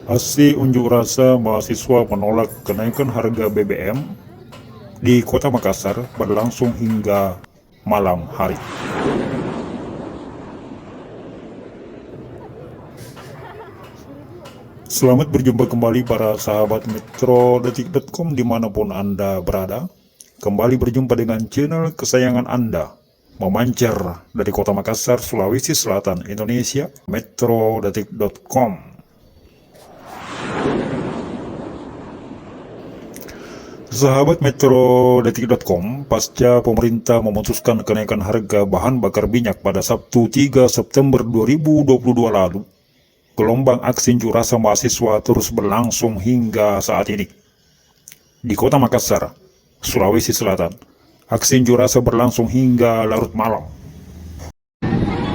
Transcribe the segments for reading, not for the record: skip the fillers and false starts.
Aksi unjuk rasa mahasiswa menolak kenaikan harga BBM di Kota Makassar berlangsung hingga malam hari. Selamat berjumpa kembali para sahabat Metro.detik.com dimanapun Anda berada. Kembali berjumpa dengan channel kesayangan Anda, memancar dari Kota Makassar, Sulawesi Selatan, Indonesia, Metro.detik.com. Sahabat Metro.detik.com, pasca pemerintah memutuskan kenaikan harga bahan bakar minyak pada Sabtu 3 September 2022 lalu, gelombang aksi unjuk rasa mahasiswa terus berlangsung hingga saat ini. Di Kota Makassar, Sulawesi Selatan, aksi unjuk rasa berlangsung hingga larut malam.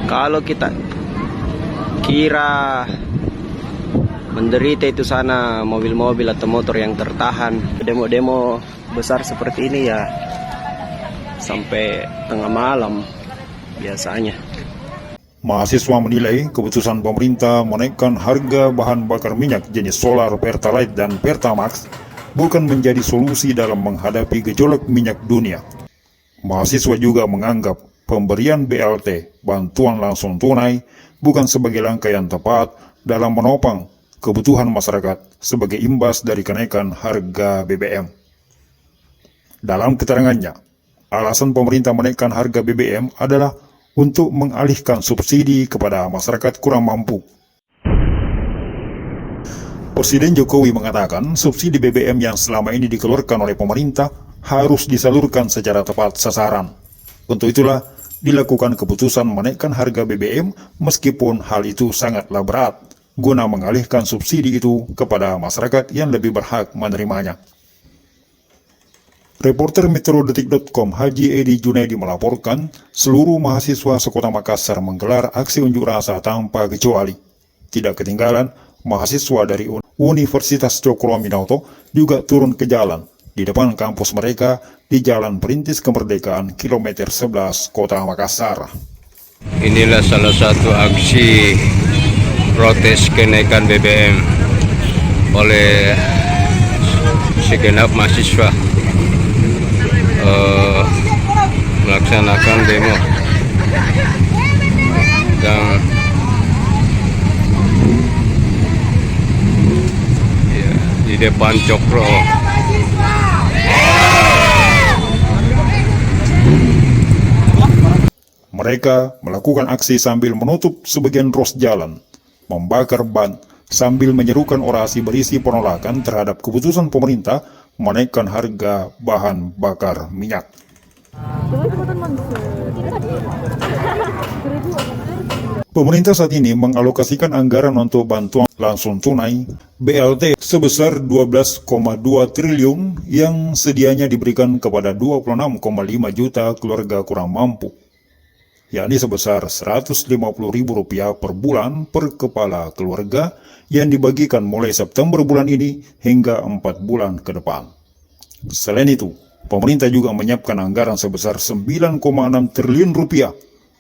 Kalau kita kira menderita itu sana mobil-mobil atau motor yang tertahan, demo-demo besar seperti ini ya sampai tengah malam biasanya. Mahasiswa menilai keputusan pemerintah menaikkan harga bahan bakar minyak jenis solar Pertalite dan Pertamax bukan menjadi solusi dalam menghadapi gejolak minyak dunia. Mahasiswa juga menganggap pemberian BLT, bantuan langsung tunai, bukan sebagai langkah yang tepat dalam menopang kebutuhan masyarakat sebagai imbas dari kenaikan harga BBM. Dalam keterangannya, alasan pemerintah menaikkan harga BBM adalah untuk mengalihkan subsidi kepada masyarakat kurang mampu. Presiden Jokowi mengatakan subsidi BBM yang selama ini dikeluarkan oleh pemerintah harus disalurkan secara tepat sasaran. Untuk itulah dilakukan keputusan menaikkan harga BBM meskipun hal itu sangatlah berat, guna mengalihkan subsidi itu kepada masyarakat yang lebih berhak menerimanya. Reporter Metro.detik.com Haji Edi Junaidi melaporkan, seluruh mahasiswa sekota Makassar menggelar aksi unjuk rasa tanpa kecuali. Tidak ketinggalan, mahasiswa dari Universitas Cokro Aminoto juga turun ke jalan di depan kampus mereka di Jalan Perintis Kemerdekaan kilometer 11 Kota Makassar. Inilah salah satu aksi protes kenaikan BBM oleh segenap mahasiswa melaksanakan demo dan ya, di depan Cokro. Mereka melakukan aksi sambil menutup sebagian ruas jalan, membakar ban, sambil menyerukan orasi berisi penolakan terhadap keputusan pemerintah menaikkan harga bahan bakar minyak. Pemerintah saat ini mengalokasikan anggaran untuk bantuan langsung tunai BLT sebesar 12,2 triliun yang sedianya diberikan kepada 26,5 juta keluarga kurang mampu, yakni sebesar Rp150.000 per bulan per kepala keluarga yang dibagikan mulai September bulan ini hingga 4 bulan ke depan. Selain itu, pemerintah juga menyiapkan anggaran sebesar Rp9,6 triliun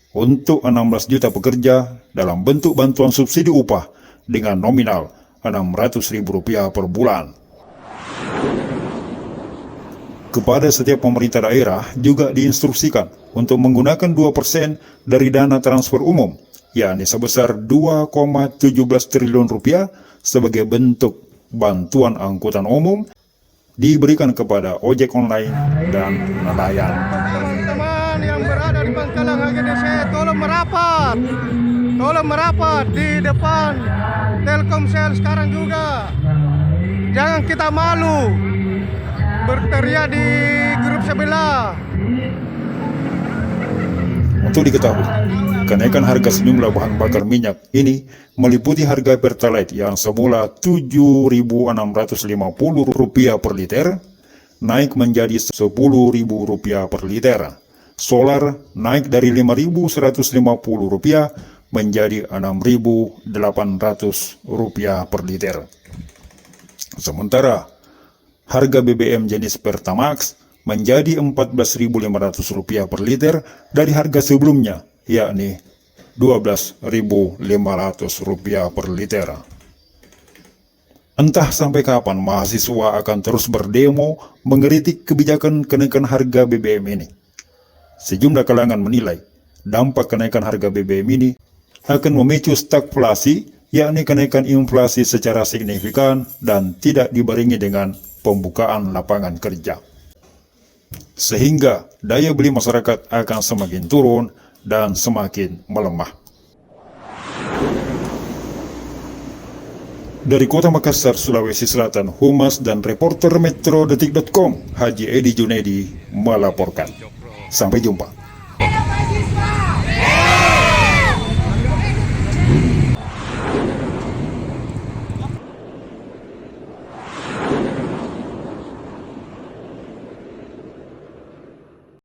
untuk 16 juta pekerja dalam bentuk bantuan subsidi upah dengan nominal Rp600.000 per bulan. Kepada setiap pemerintah daerah juga diinstruksikan untuk menggunakan 2% dari dana transfer umum, yakni sebesar Rp2,17 triliun sebagai bentuk bantuan angkutan umum diberikan kepada ojek online dan nelayan. Teman-teman yang berada di Pangkalan HGDC, tolong merapat di depan Telkomsel sekarang juga. Jangan kita malu berteriak di grup sebelah. Untuk diketahui, kenaikan harga sejumlah bahan bakar minyak ini meliputi harga Pertalite yang semula Rp7.650 per liter, naik menjadi Rp10.000 per liter. Solar naik dari Rp5.150 menjadi Rp6.800 per liter. Sementara harga BBM jenis Pertamax menjadi Rp14.500 per liter dari harga sebelumnya, yakni Rp12.500 per liter. Entah sampai kapan mahasiswa akan terus berdemo mengkritik kebijakan kenaikan harga BBM ini. Sejumlah kalangan menilai dampak kenaikan harga BBM ini akan memicu stagflasi, yakni kenaikan inflasi secara signifikan dan tidak dibarengi dengan pembukaan lapangan kerja. Sehingga daya beli masyarakat akan semakin turun dan semakin melemah. Dari Kota Makassar, Sulawesi Selatan, Humas dan reporter Metrodetik.com, Haji Edi Junedi melaporkan. Sampai jumpa.